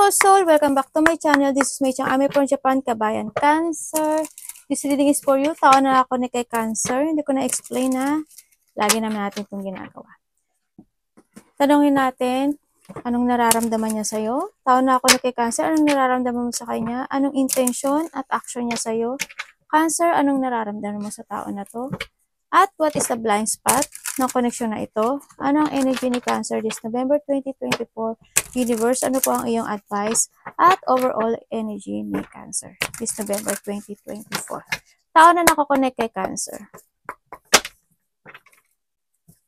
Hello soul! Welcome back to my channel. This is Mei Chang Ami from Japan, Kabayan. Cancer. This reading is for you. Taon na ako ni kay Cancer. Hindi ko na-explain na lagi naman natin itong ginagawa. Tanungin natin, anong nararamdaman niya sa'yo? Taon na ako ni kay Cancer. Anong nararamdaman mo sa kanya? Anong intention at action niya sa'yo? Cancer, anong nararamdaman mo sa tao na to? At what is the blind spot ng connection na ito? Ano ang energy ni Cancer this November 2024? Universe, ano po ang iyong advice? At overall energy ni Cancer this November 2024. Tao na nakakonect kay Cancer.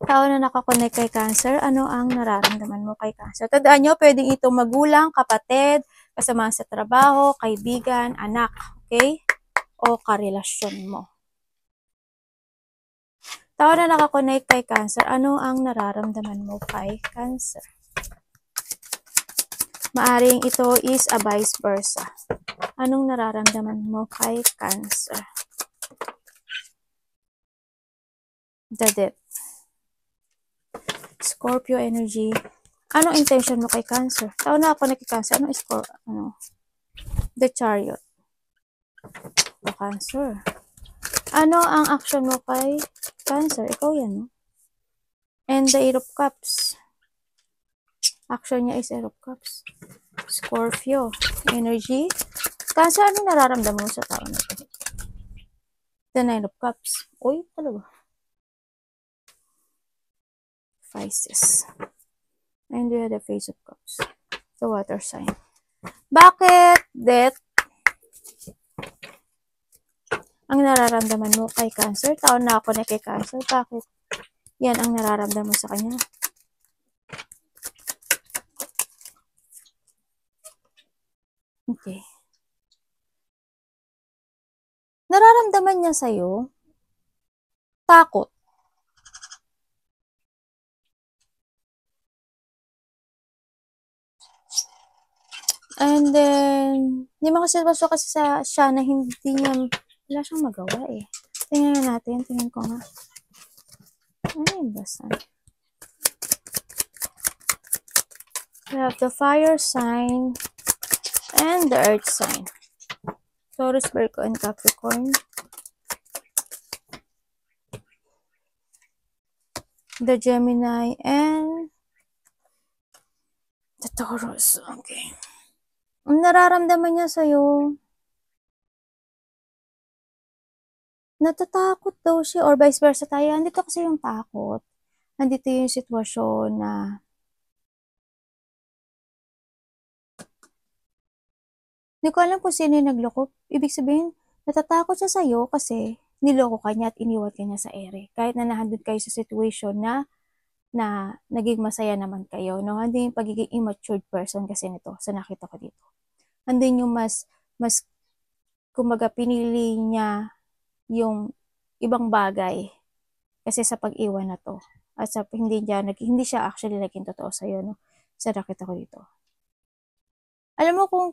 Tao na nakakonect kay Cancer, ano ang nararamdaman mo kay Cancer? Tandaan nyo, pwedeng itong magulang, kapatid, kasama sa trabaho, kaibigan, anak, okay? O karelasyon mo. Tao na nakakonect kay Cancer, ano ang nararamdaman mo kay Cancer? Maaring ito is a vice versa. Anong nararamdaman mo kay Cancer? The Death. Scorpio energy. Anong intention mo kay Cancer? Tao na ako kay Cancer. The Chariot. O Cancer. Ano ang action mo kay Cancer? Ikaw yan, no? And the Eight of Cups. Action niya is Eight of Cups. Scorpio energy. Cancer, anong nararamdaman mo sa tao na ito? The Nine of Cups. Uy, talaga. Pisces. And we have the Face of Cups. The water sign. Bakit Death ang nararamdaman mo kay Cancer? Taon na ako na kay Cancer. Bakit yan ang nararamdaman mo sa kanya? Okay. Nararamdaman niya sa'yo takot. And then, hindi makasitwasyo kasi sa siya na hindi niya, wala siyang magawa eh. Tingnan natin, tingnan ko nga. Ano yung basan? We have the fire sign and the earth sign. Taurus, Virgo, and Capricorn. The Gemini and the Taurus. Okay. Ang nararamdaman niya sa'yo, natatakot daw siya or vice versa tayo. Andito kasi yung takot. Andito yung sitwasyon na hindi ko alam kung sino yung nagloko. Ibig sabihin, natatakot siya sa'yo kasi niloko ka niya at iniwan ka niya sa ere. Kahit na nahandun kayo sa situation na naging masaya naman kayo. No? Andun yung pagiging immature person kasi nito sa nakita ko dito. Andun yung mas kumaga pinili niya yung ibang bagay kasi sa pag-iwan na to. At sa hindi siya actually naging totoo sa'yo. No? Sa nakita ko dito. Alam mo kung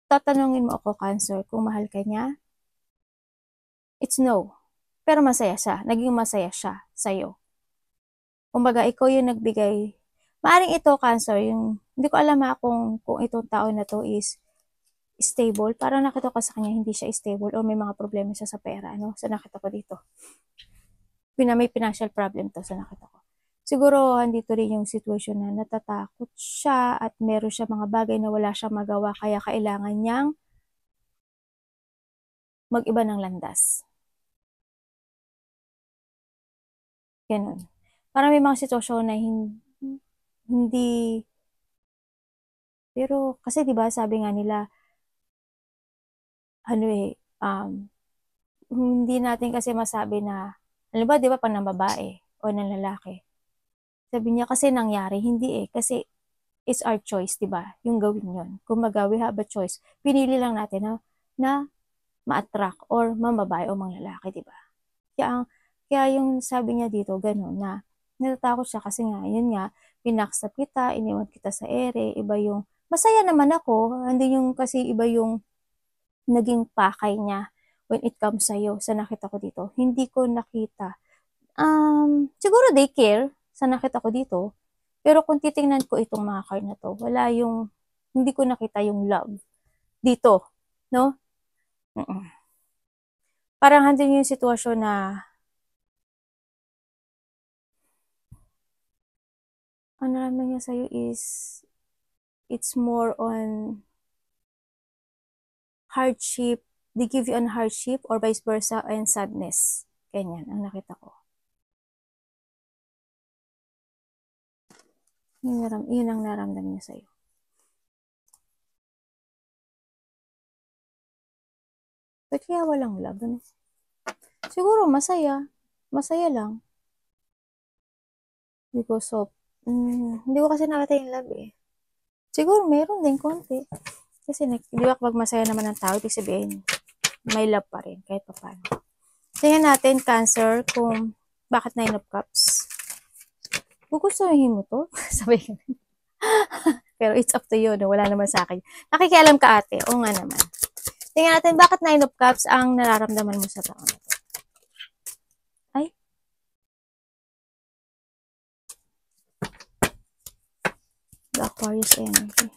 tatanungin mo ako, Cancer, kung mahal ka niya, it's no. Pero masaya siya. Naging masaya siya sa'yo. Kumbaga, ikaw yung nagbigay. Maaring ito, Cancer, yung, hindi ko alam kung itong tao na to is stable. Parang nakita ko sa kanya, hindi siya stable or may mga problema siya sa pera. No? So, nakita ko dito. May financial problem to sa nakita ko. Siguro, andito rin yung situation na natatakot siya at meron siya mga bagay na wala siyang magawa kaya kailangan niyang mag-iba ng landas. Ganun. Parang may mga sitwasyon na hindi pero kasi 'di ba sabi nga nila hindi natin kasi masabi na alam ba 'di ba pag ng babae o ng lalaki. Sabi niya kasi nangyari, hindi eh kasi it's our choice, 'di ba? Yung gawin 'yon. Kumbaga we have a choice. Pinili lang natin na ma-attract or mambabae o manglalaki, 'di ba? Kaya yung sabi niya dito gano'n na natatakot siya kasi nga yun nga pinaksap kita, iniwan kita sa ere, iba yung masaya naman ako, hindi yung kasi iba yung naging pakay niya when it comes sa'yo, sa nakita ko dito. Hindi ko nakita. Siguro they care sa nakita ko dito, pero kung titingnan ko itong mga card na to, wala yung hindi ko nakita yung love dito, no? Parang handin yung sitwasyon na ang nararamdaman niya sa'yo is it's more on hardship. They give you an hardship or vice versa and sadness. Ganyan ang nakita ko. Yun ang nararamdaman niya sa'yo. Ba't kaya walang love? Ano? Siguro masaya. Masaya lang. Because of, hindi ko kasi nakita yung love eh. Siguro meron din konti. Kasi di ba kapag masaya naman ang tao, ibig sabihin, may love pa rin kahit pa paano. Tingnan natin, Cancer, kung bakit 9 of Cups. Gugustuhin mo to? Sabi ko. Pero it's up to you, no? Wala naman sa akin. Nakikialam ka, ate. Oo nga naman. Tingnan natin, bakit 9 of Cups ang nararamdaman mo sa tao na to? Ay. The Aquarius energy.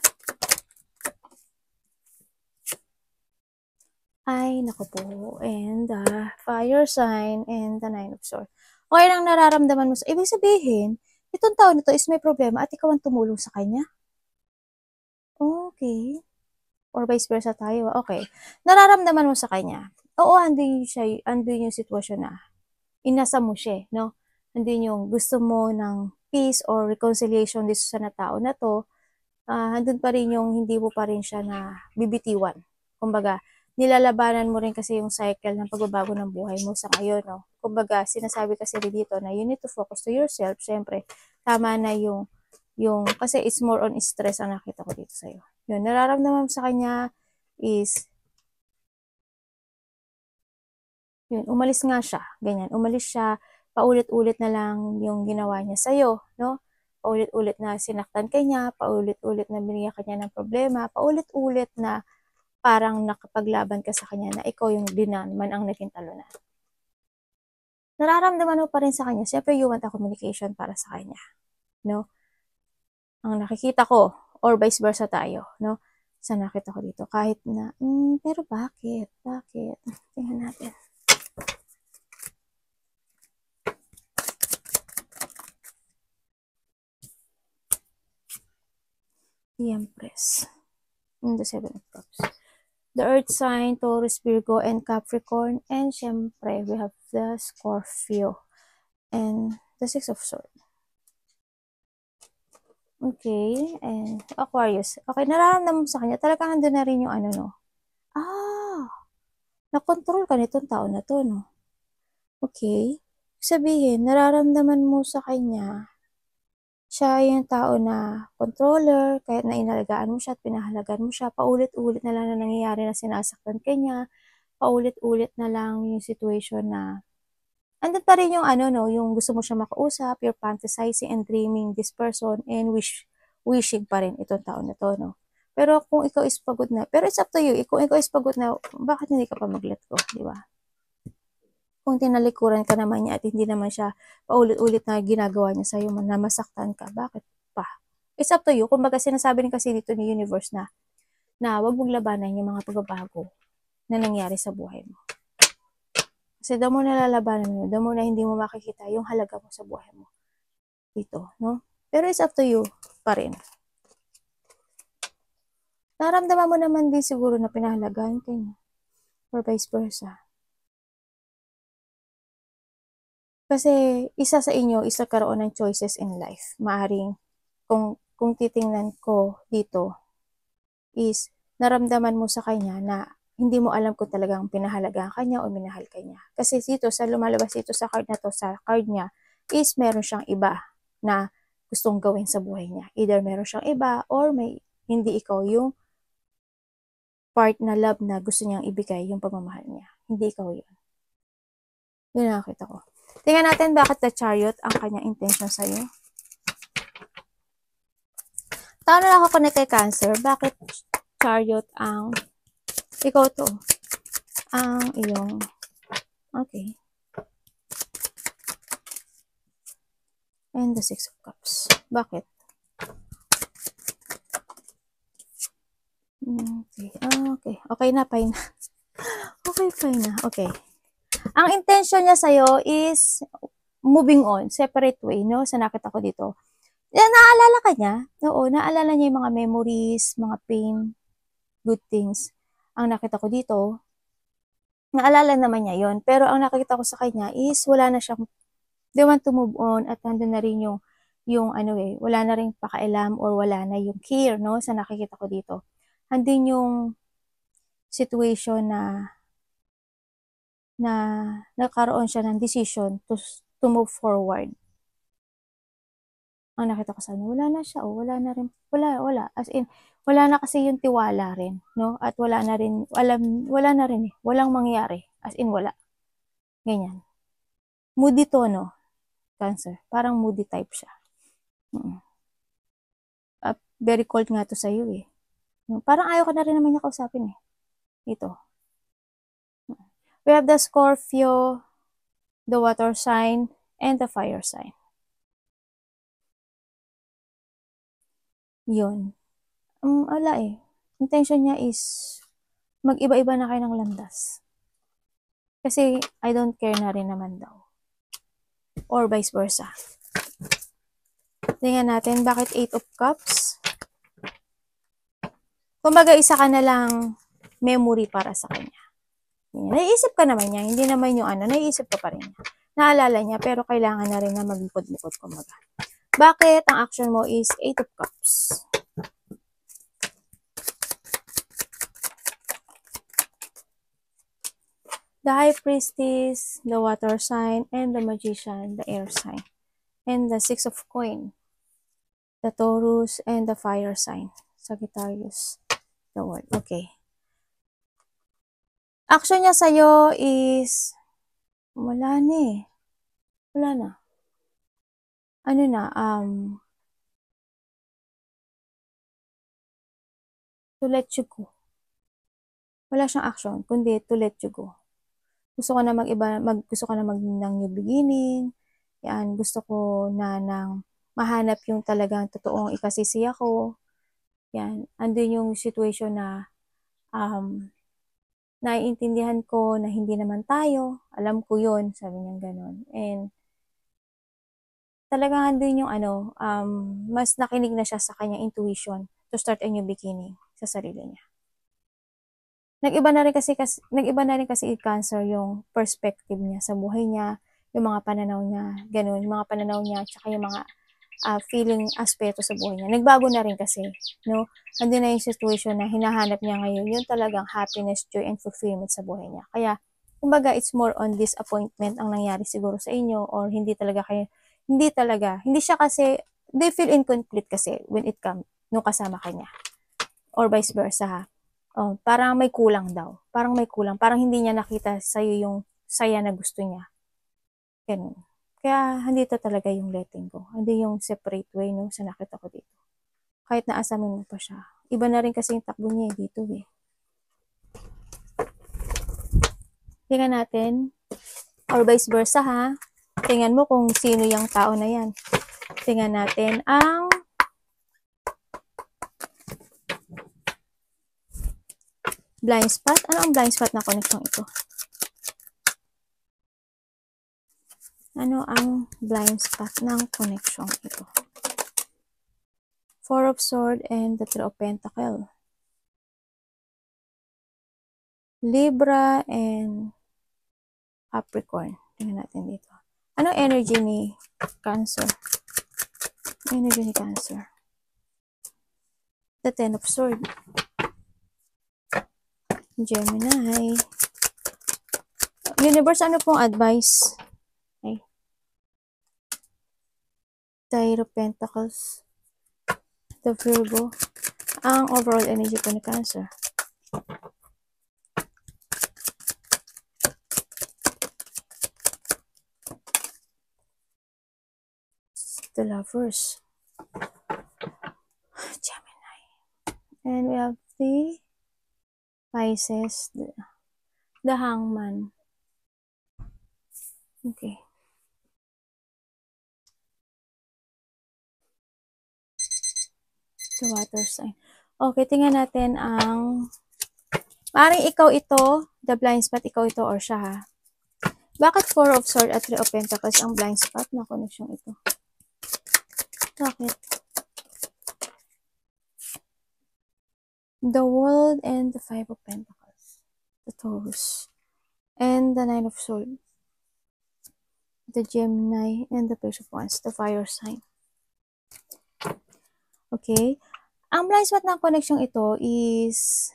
Ay, naku po. And the fire sign and the 9 of Swords. Okay lang nararamdaman mo sa... Ibig sabihin, itong tao na to is may problema at ikaw ang tumulong sa kanya. Okay. Or vice versa tayo. Okay. Nararamdaman mo sa kanya. Oo, andun yung sitwasyon na inasa mo siya, no? Andun yung gusto mo ng peace or reconciliation dito sa na tao na to. Andun pa rin yung hindi mo pa rin siya na bibitiwan. Kumbaga, nilalabanan mo rin kasi yung cycle ng pagbabago ng buhay mo sa ngayon, no? Kumbaga, sinasabi kasi rin dito na you need to focus to yourself. Siyempre, tama na yung kasi it's more on stress ang nakita ko dito sa'yo. Yun, nararamdaman mo sa kanya is, yun, umalis nga siya. Ganyan, umalis siya, paulit-ulit na lang yung ginawa niya sa'yo, no? Paulit-ulit na sinaktan ka niya, paulit-ulit na binigyan ka niya ng problema, paulit-ulit na parang nakapaglaban ka sa kanya na ikaw yung naman ang naging talunan. Nararamdaman mo pa rin sa kanya, siyempre you want a communication para sa kanya, no? Ang nakikita ko, or vice versa tayo, no? Sa nakita ko dito, kahit na, pero bakit? Bakit? Tingnan natin. The Empress. The 7 of Cups. The Earth sign, Taurus, Virgo, and Capricorn. And syempre, we have the Scorpio. And the 6 of Swords. Okay, and Aquarius. Okay, nararamdaman mo sa kanya, talagang nandun na rin yung ano, no? Nakontrol ka nitong tao na to, no? Okay, sabihin, nararamdaman mo sa kanya, siya yung tao na controller, kahit na inalagaan mo siya at pinahalagaan mo siya, paulit-ulit na lang na nangyayari na sinasaktan ka niya, paulit-ulit na lang yung situation na, andun pa rin yung ano, no, yung gusto mo siya makausap, you're fantasizing and dreaming this person, and wishing pa rin itong tao na to, no. Pero kung ikaw is pagod na, pero it's up to you, kung ikaw is pagod na, bakit hindi ka pa mag-let go, di ba? Kung tinalikuran ka naman niya at hindi naman siya paulit-ulit na ginagawa niya sa'yo na masaktan ka, bakit pa? It's up to you. Kumbaga sinasabi rin kasi dito ni universe na wag mong labanan yung mga pagbabago na nangyari sa buhay mo. Kasi damo na lalabanan mo, damo na hindi mo makikita yung halaga mo sa buhay mo. Dito, no? Pero it's up to you pa rin. Naramdaman mo naman din siguro na pinahalagaan ka niya. Or vice versa. Kasi isa sa inyo is nagkaroon ng choices in life. Maaring kung titingnan ko dito is naramdaman mo sa kanya na hindi mo alam kung talagang pinahalagaan ka niya o minahal ka niya. Kasi dito sa lumalabas dito sa card na to, sa card niya is meron siyang iba na gustong gawin sa buhay niya. Either meron siyang iba or may hindi ikaw yung part na love na gusto niyang ibigay yung pagmamahal niya. Hindi ikaw yun. Yun nakakita ko. Tingnan natin bakit the Chariot ang kanyang intention sa'yo. Tao na lang ako connect kay Cancer. Bakit Chariot ang ikaw to? Ang iyong okay. And the 6 of Cups. Bakit? Okay. Okay. Okay na, fine na. Okay, fine na. Okay. Ang intention niya sa'yo is moving on, separate way, no? Sa nakita ko dito. Naalala ka niya? Oo, naalala niya yung mga memories, mga pain, good things. Ang nakita ko dito, naalala naman niya yon. Pero ang nakita ko sa kanya is wala na siyang, they want to move on at nandun na rin yung ano wala na rin pakailam or wala na yung care, no? Sa nakikita ko dito. Andin yung situation na nagkaroon siya ng decision to move forward. Ang nakita ko sa kanya, wala na siya, wala na rin, wala. As in, wala na kasi yung tiwala rin, no? At wala na rin, wala na rin walang mangyari. As in, wala. Ganyan. Moody to, no? Cancer. Parang moody type siya. Very cold nga to sa'yo eh. Parang ayaw ka na rin naman niya kausapin eh. Ito. We have the Scorpio, the water sign, and the fire sign. Yun. Wala eh. Intention niya is mag-iba-iba na kayo ng landas. Kasi I don't care na rin naman daw. Or vice versa. Tingnan natin bakit 8 of Cups. Kumbaga isa ka na lang memory para sa kanya. Naiisip ka naman niya, hindi naman yung naiisip ka pa rin niya. Naalala niya, pero kailangan na rin na magbukod-bukod kumbaga. Bakit ang action mo is 8 of Cups? The High Priestess, the Water sign, and the Magician, the Air sign. And the 6 of Coin, the Taurus, and the Fire sign, Sagittarius, the World. Okay. Action niya sa'yo is, wala na eh. Wala na. Ano na, to let you go. Wala siyang action, kundi to let you go. Gusto ko na gusto ko na ng new beginning. Yan, gusto ko na nang mahanap yung talagang totoong ikasisiya ko. Yan, andun yung situation na naiintindihan ko na hindi naman tayo. Alam ko yun, sabi niya gano'n. And talagang andun yung mas nakinig na siya sa kanyang intuition to start a new beginning sa sarili niya. Nag-iba na rin kasi Cancer yung perspective niya sa buhay niya, yung mga pananaw niya, ganun, yung mga pananaw niya, tsaka yung mga feeling aspeto sa buhay niya. Nagbago na rin kasi, no? Andun na yung situation na hinahanap niya ngayon, yung talagang happiness, joy, and fulfillment sa buhay niya. Kaya, kumbaga, it's more on disappointment ang nangyari siguro sa inyo, or hindi siya kasi, they feel incomplete kasi when it comes, nung kasama kanya. Or vice versa, ha? Parang may kulang daw. Parang may kulang. Parang hindi niya nakita sa'yo yung saya na gusto niya. Ganun. Kaya, andito talaga yung letting go. Hindi yung separate way, no, sa nakita ko dito. Kahit naasamin mo pa siya. Iba na rin kasi yung takbo niya dito, eh. Tingnan natin. Or vice versa, ha. Tingnan mo kung sino yung tao na yan. Tingnan natin ang blind spot. Ano ang blind spot na connection ito? Ano ang blind spot ng connection ito? 4 of Swords and the 3 of Pentacles. Libra and Capricorn. Tingnan natin dito. Anong energy ni Cancer? Energy ni Cancer. The 10 of Swords. Gemini. Universe, ano pong advice? Okay. The of Pentacles. The Virgo. Ang overall energy po ni Cancer. The Lovers. Gemini. And we have the Pisces. The Hangman. Okay. The water sign. Okay, tingnan natin ang, maaaring ikaw ito, the blind spot, ikaw ito or siya ha. Bakit 4 of Swords at 3 of Pentacles ang blind spot na connection ito? Bakit? The World and the 5 of Pentacles. The Taurus. And the 9 of Swords. The Gemini and the Page of Wands. The fire sign. Okay. Ang blind spot ng connection ito is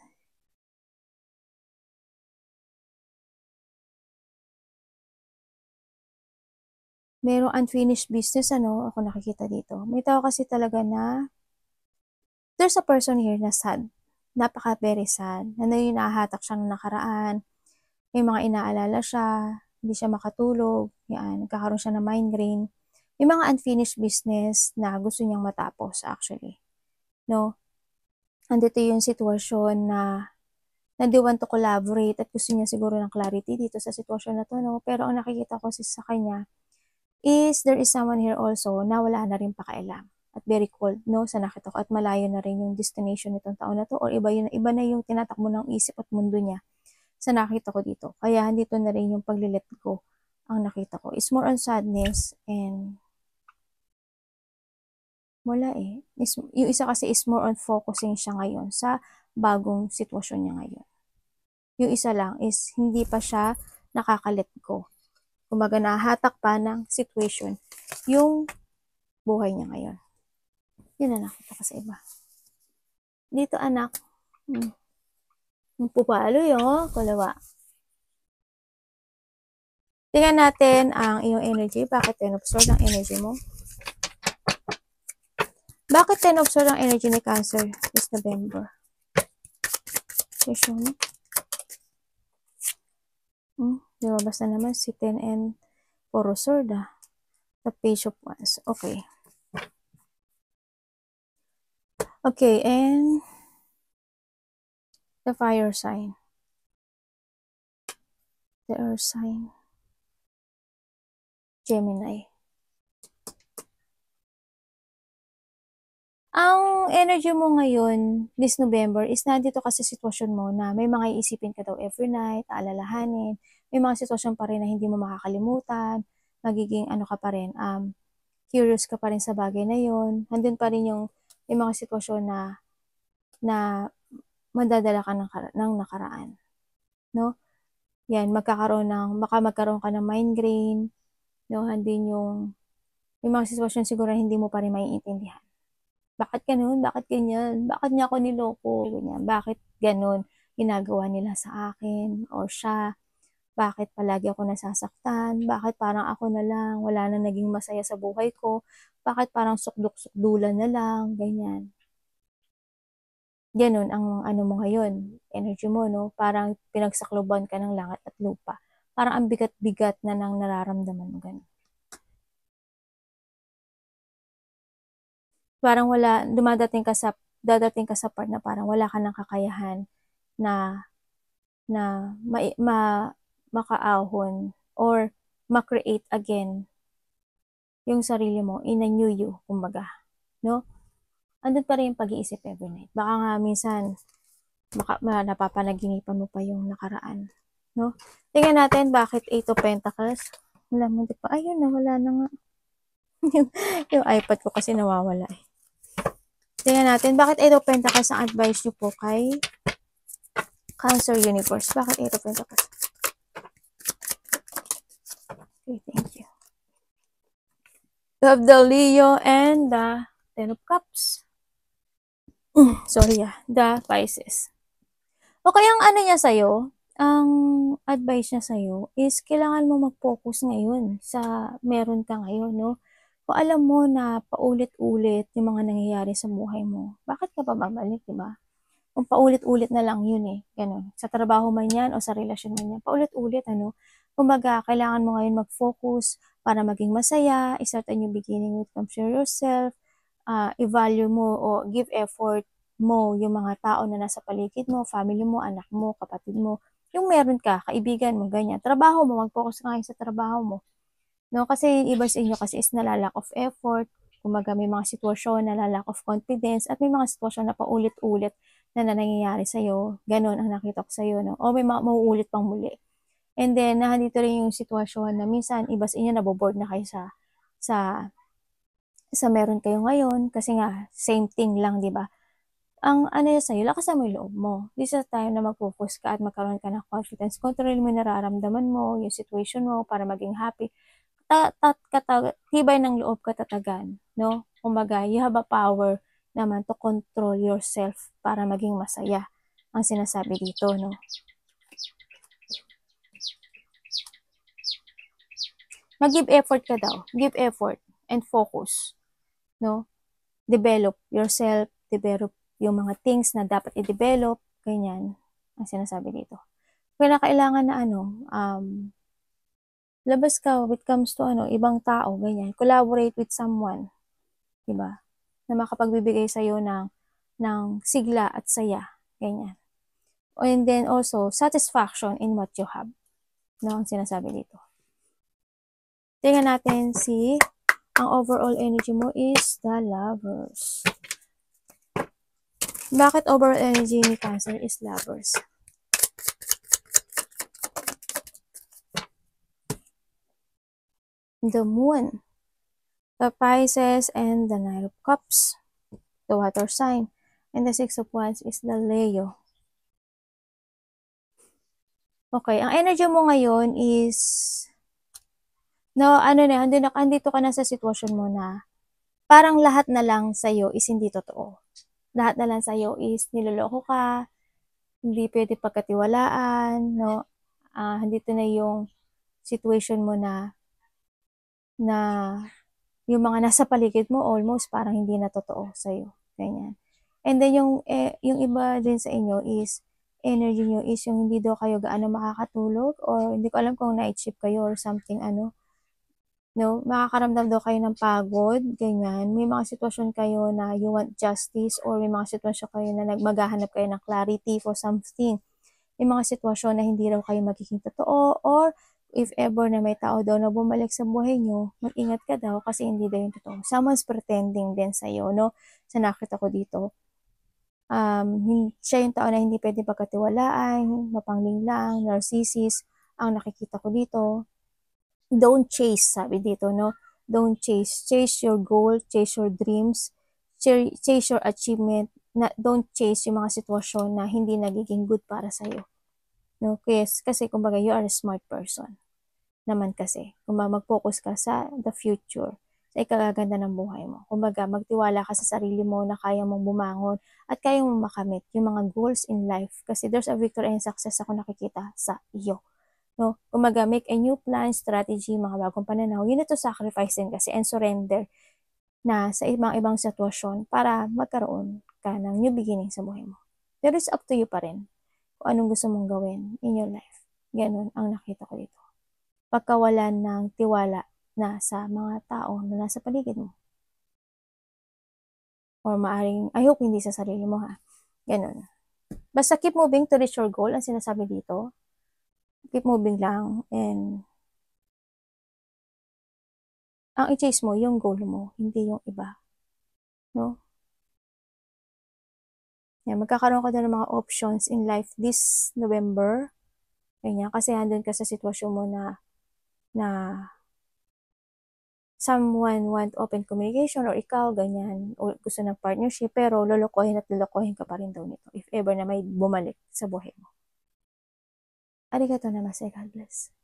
merong unfinished business, ano, ako nakikita dito. May tao kasi talaga na there's a person here na sad. Napaka very sad. Na nahahatak siya ng nakaraan. May mga inaalala siya. Hindi siya makatulog. Yan. Nagkakaroon siya ng migraine. May mga unfinished business na gusto niyang matapos actually. No? Andito yung sitwasyon na they want to collaborate at gusto niya siguro ng clarity dito sa sitwasyon na to. No? Pero ang nakikita ko sa kanya is there is someone here also na wala na rin pakialam. At very cold, no, sa nakita ko. At malayo na rin yung destination nitong taon na to. Or iba na yung tinatakbo ng isip at mundo niya sa nakita ko dito. Kaya dito na rin yung pag-let go ang nakita ko. It's more on sadness and wala eh. Yung isa kasi is more on focusing siya ngayon sa bagong sitwasyon niya ngayon. Yung isa lang is hindi pa siya nakaka-let go. Kumbaga nahatak pa ng situation yung buhay niya ngayon. Yun na nakita ko sa iba. Dito anak. Pupalo yung kalawa. Tingnan natin ang iyong energy. Bakit 10 of Swords ang energy mo? Bakit 10 of Swords ang energy ni Cancer this November? Show me. Lumabas na naman si 10 and 4 of Swords ah. The Page of Wands. Okay. Okay, and the fire sign. The earth sign. Gemini. Ang energy mo ngayon, this November, is nandito kasi sitwasyon mo na may mga iisipin ka daw every night, aalalahanin, may mga sitwasyon pa rin na hindi mo makakalimutan, magiging ano ka pa rin, curious ka pa rin sa bagay na yon. Nandun pa rin yung mga sitwasyon na madadala ka ng nakaraan. No? Yan, magkaroon ka ng migraine, no? Andin yung mga sitwasyon siguro hindi mo pa rin maiintindihan. Bakit ganun? Bakit ganyan? Bakit niya ako niloko? Ganyan. Bakit ganun ginagawa nila sa akin or siya? Bakit palagi ako nasasaktan? Bakit parang ako na lang? Wala na naging masaya sa buhay ko? Bakit parang sukduk-sukdulan na lang? Ganyan. Ganun ang ano mo ngayon. Energy mo, no? Parang pinagsakloban ka ng langit at lupa. Parang ang bigat-bigat na nang nararamdaman mo ganun. Parang wala, dadating ka sa part na parang wala ka ng kakayahan na makaahon or ma-create again yung sarili mo in a new you, kumbaga, no? Andun pa rin yung pag-iisip every night. Baka nga minsan napapanaginipan mo pa yung nakaraan, no? Tingnan natin bakit 8 of Pentacles. Wala mo di pa. Ayun na, wala na nga. yung iPad ko kasi nawawala eh. Tingnan natin, bakit 8 of Pentacles ang advice nyo po kay Cancer Universe? Bakit 8 of Pentacles? Okay, thank you. You have the Leo and the 10 of Cups. Sorry the Pisces. Okay, ang ano niya sa'yo, ang advice niya sa'yo is kailangan mo mag-focus ngayon sa meron ka ngayon, no? Kung alam mo na paulit-ulit yung mga nangyayari sa buhay mo, bakit ka pa babalik, diba? Kung paulit-ulit na lang yun eh, ganun. Sa trabaho man yan o sa relasyon man yan, paulit-ulit, ano? Kumbaga, kailangan mo ngayon mag-focus para maging masaya, i-start a new beginning with compare yourself, i-value mo o give effort mo yung mga tao na nasa paligid mo, family mo, anak mo, kapatid mo, yung meron ka, kaibigan mo, ganyan. Trabaho mo, mag-focus ka ngayon sa trabaho mo. No, kasi iba sa inyo kasi is nalalack of effort, Kumaga may mga sitwasyon na lack of confidence at may mga sitwasyon na paulit-ulit na nangyayari sa'yo. Ganon ang nakita ko sa'yo, no? O may mga mauulit pang muli. And then, nandito rin yung sitwasyon na minsan, iba sa inyo, naboboard na kayo sa meron kayo ngayon kasi nga, same thing lang, di ba? Ang ano yun sa'yo, lakasan mo yung loob mo. This is the time na mag-focus ka at magkaroon ka ng confidence. Control mo yung nararamdaman mo, yung situation mo para maging happy. Tibay ng loob, katatagan, no? Kumbaga, you have a power naman to control yourself para maging masaya. Ang sinasabi dito, no? Mag-give effort ka daw. Give effort and focus, no? Develop yourself, develop yung mga things na dapat i-develop, ganyan, ang sinasabi dito. Kailangan na labas ka when it comes to ibang tao, ganyan. Collaborate with someone, diba? Na makapagbibigay sa'yo ng sigla at saya, ganyan. And then also, satisfaction in what you have, no? Ang sinasabi dito. Tingnan natin ang overall energy mo is the Lovers. Bakit overall energy ni Cancer is Lovers? The Moon, the Pisces, and the Nine of Cups, the water sign, and the Six of Wands is the Leo. Okay, ang energy mo ngayon is, no, andito ka na sa sitwasyon mo na parang lahat na lang sa'yo is hindi totoo. Lahat na lang sa'yo is niloloko ka, hindi pwede pagkatiwalaan, no? Andito na yung situation mo na yung mga nasa paligid mo almost parang hindi na totoo sa'yo. Ganyan. And then yung iba din sa inyo is, energy nyo is yung hindi daw kayo gaano makakatulog or hindi ko alam kung night shift kayo or something no? Makakaramdam daw kayo ng pagod, ganyan. May mga sitwasyon kayo na you want justice or may mga sitwasyon kayo na maghahanap kayo ng clarity for something. May mga sitwasyon na hindi raw kayo magiging totoo or if ever na may tao daw na bumalik sa buhay nyo, mag-ingat ka daw kasi hindi daw yung totoo. Someone's pretending din sa'yo, no? Sa nakita ko dito. Siya yung tao na hindi pwede pagkatiwalaan, mapangling lang, narcissist, ang nakikita ko dito. Don't chase, sabi dito, no? Don't chase. Chase your goal, chase your dreams, chase your achievement. Don't chase yung mga sitwasyon na hindi nagiging good para sa'yo. No? Kasi kumbaga, you are a smart person naman kasi. Kung mag-focus ka sa the future, sa ikagaganda ng buhay mo. Kumbaga, magtiwala ka sa sarili mo na kaya mong bumangon at kaya mong makamit yung mga goals in life. Kasi there's a victory and success ako nakikita sa iyo. No? Kumbaga, make a new plan, strategy, mga bagong pananaw. You need to sacrifice din kasi and surrender na sa ibang sitwasyon para magkaroon ka ng new beginning sa buhay mo. Pero it's up to you pa rin kung anong gusto mong gawin in your life. Ganun ang nakita ko dito. Pagkawalan ng tiwala na sa mga tao na nasa paligid mo. Or maaring, I hope hindi sa sarili mo ha. Ganun. Basta keep moving to reach your goal, ang sinasabi dito. Keep moving lang and ang i-chase mo, yung goal mo, hindi yung iba. No? Yan, magkakaroon ka na ng mga options in life this November. Ganyan, kasi handun ka sa sitwasyon mo na someone want open communication or ikaw, ganyan, o gusto ng partnership, pero lolokohin at lolokohin ka pa rin daw nito if ever na may bumalik sa buhay mo. Arigato namaste, God bless.